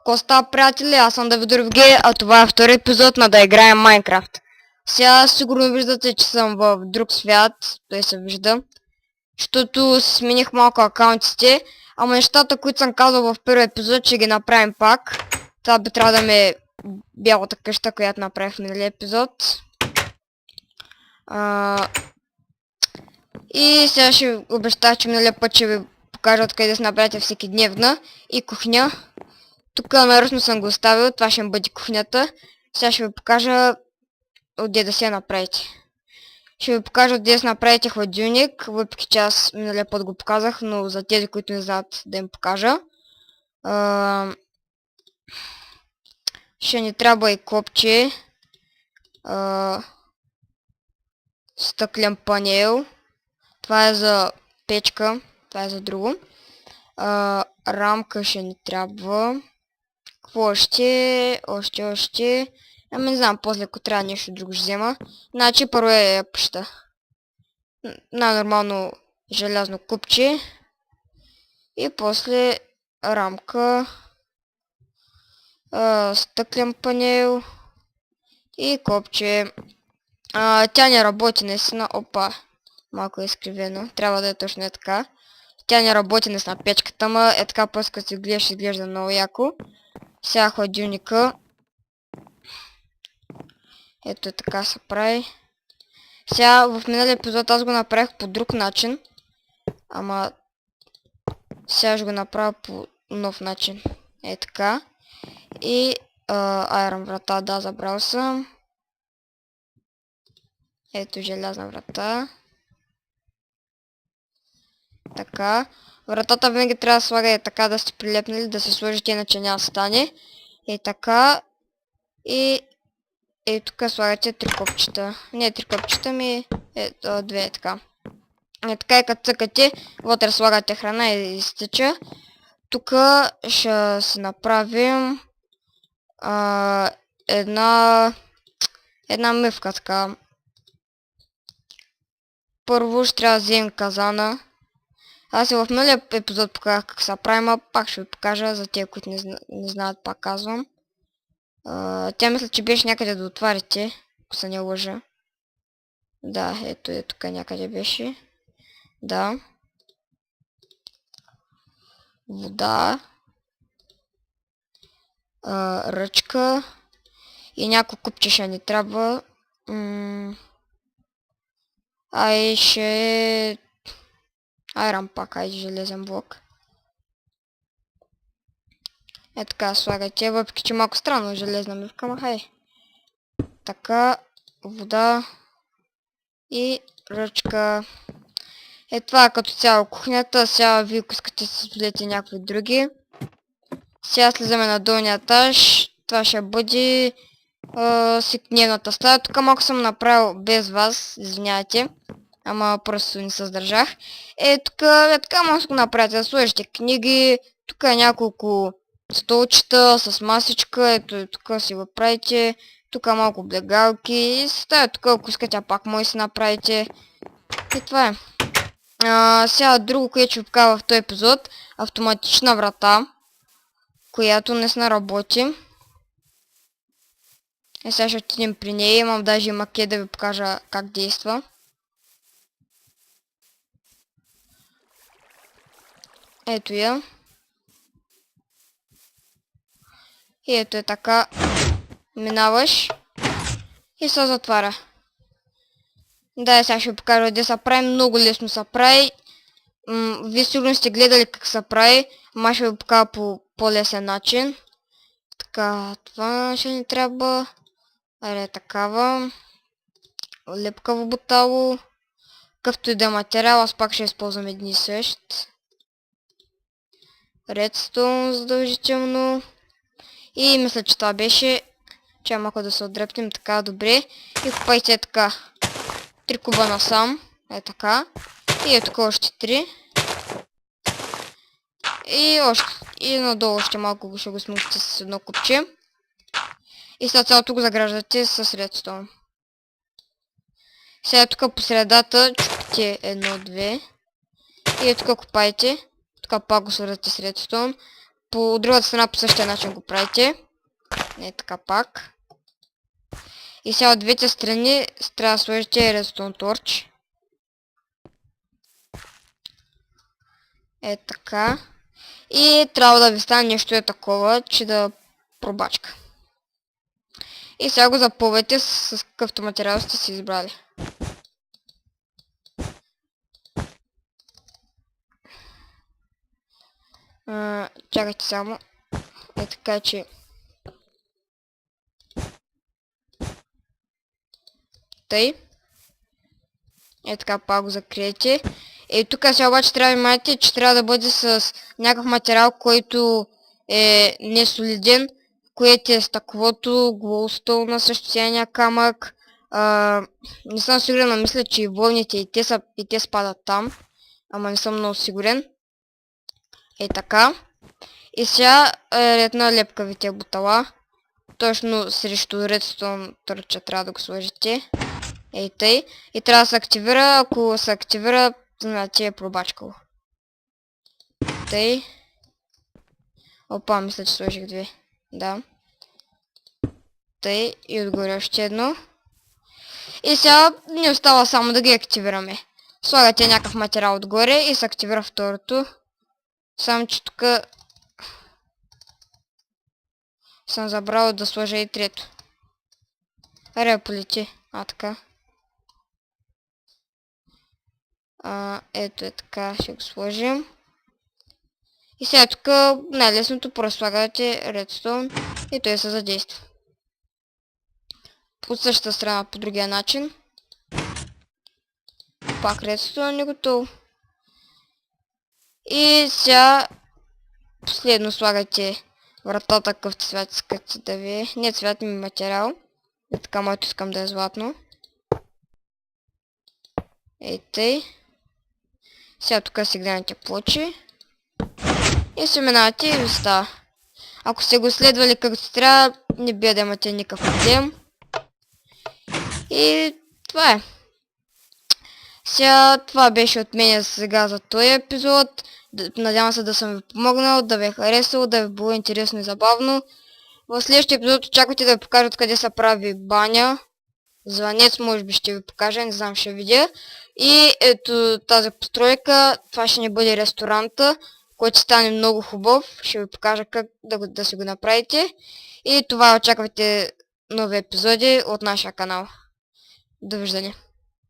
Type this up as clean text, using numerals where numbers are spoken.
Коста, приятели, аз съм Давид Ровге, а това е втори епизод на Да играем Майнкрафт. Сега сигурно виждате, че съм в друг свят, той се вижда, защото смених малко акаунтите, ама нещата, които съм казал в първи епизод, ще ги направим пак. Това би трябва да ми е бялата къща, която направих в миналия епизод. И сега ще обещах, че миналия път ще ви покажа откъде да се направите всеки дневна и кухня. Тук нарочно съм го оставил, това ще бъде кухнята. Сега ще ви покажа отде да се направите. Ще ви покажа отде да се направите хладилник, въпреки че аз миналия път го показах, но за тези, които не знаят да им покажа. Ще ни трябва и копче. Стъклен панел. Това е за печка, това е за друго. Рамка ще ни трябва. Какво още? Още. Ами не знам, после ако трябва нещо друго ще взема. Значи първо е пъща. Нормално желязно купче. И после рамка. Стъклен панел. И копче. Тя не работи наистина. Опа. Малко е изкривено. Трябва да е точно така. Тя не работи наистина печката, ма е така просто като си гледаш, изглежда много яко. Сега хладилника. Ето така се прави. Сега в миналия епизод аз го направих по друг начин. Ама сега ще го направя по нов начин. Е така. И айрон врата, да, забрал съм. Ето желязна врата. Така. Вратата винаги трябва да слага така да сте прилепнали, да се сложите, иначе няма да стане. Е така. И тук слагате 3 копчета. Не 3 копчета, ми две, така. Така и като цъкате, вътре слагате храна и изтича. Тук ще си направим една мивка, така. Първо ще трябва да вземем казана. Аз и в миналия епизод показах как се правим, а пак ще ви покажа за тези, които не знаят, пак казвам. Тя мисля, че беше някъде да отварите, ако се не лъжа. Да, ето е тук някъде беше. Да. Вода. Ръчка. И няколко купче ще ни трябва. Ай, ще... Айрон пак, айде железен блок. Е така слагате, въпреки че малко странно железна мивка, ма хай. Така, вода и ръчка. Е това като цяло кухнята, сега вие ако искате да си сплете някакви други. Сега слизаме на долния етаж, това ще бъде дневната стая. Тук малко съм направил без вас, извиняйте. Ама просто не се сдържах. Тук така може да го направите, да сложите книги. Тук е няколко столчета с масичка, ето тук си го правите. Тук малко облегалки и стая тук, ако искате, пак може да си направите. И това е. Сега друго, което ще ви покажа в този епизод. Автоматична врата, която наистина работи. Сега ще отидем при нея, имам даже и макет да ви покажа как действа. Ето я. И ето е така. Минаваш. И се затваря. Да, сега ще ви покажа къде се прави. Много лесно се прави. Вие сигурно сте гледали как се прави. Ама ще ви покажа по по-лесен начин. Така, това ще ни трябва. Аре, такава. Лепкаво бутало. Какъвто и да е материал, аз пак ще използвам един и същ. Редстоун задължително. И мисля, че това беше. Че малко да се отдръпнем така, добре. И купайте така. 3 куба насам. Е така. И е тук още 3. И още. И надолу още малко ще го смутите с едно купче. И след цялото го заграждате с редстоун. Сега тук по средата чупите 1, 2. И тук купайте. Тук пак го свързвате с редстоун. по другата страна по същия начин го правите. Е така пак. И сега от двете страни трябва да сложите Redstone Torch. Е така. И трябва да ви стане нещо такова, че да пробачка. И сега го запълвайте с какъвто материал сте си избрали. Чакайте само. Е така, че... Тъй. Е така, пак го закриете. И тук сега обаче трябва да внимавате, че трябва да бъде с някакъв материал, който е несолиден, което е стъклото, glowstone на същия камък. Не съм сигурен, но мисля, че и вълните и те спадат там. Ама не съм много сигурен. Е така. И сега една лепкавите бутала. Точно срещу Redstone търча трябва да го сложите. Ей тъй. И трябва да се активира. Ако се активира, значи е пробачкало. Тъй. Опа, мисля, че сложих две. Да. Тъй. И отгоре още едно. И сега ни остава само да ги активираме. Слагате някакъв материал отгоре и се активира второто. Само че тук съм забрал да сложа и трето. Аре, полети. Така. Ето е така, ще го сложим. И сега тук най-лесното просто слагате Redstone и той се задейства. От същата страна по другия начин. Пак Redstone е готово. И сега последно слагате вратата, какъвто цвят искате да ви е. Не цвят ми материал. И така, моето искам да е златно. Ей тъй. Сега тук си гледате плочи. И се минавате и ви става. Ако сте го следвали както трябва, не бия да имате никакъв проблем. И това е. Сега това беше от мен сега за този епизод. Надявам се да съм ви помогнал, да ви е харесало, да ви било интересно и забавно. В следващия епизод очаквайте да ви покажа откъде се прави баня. Звънец може би ще ви покажа, не знам, ще видя. И ето тази постройка, това ще ни бъде ресторанта, който стане много хубав. Ще ви покажа как да си го направите. И това очаквайте нови епизоди от нашия канал. Довиждане!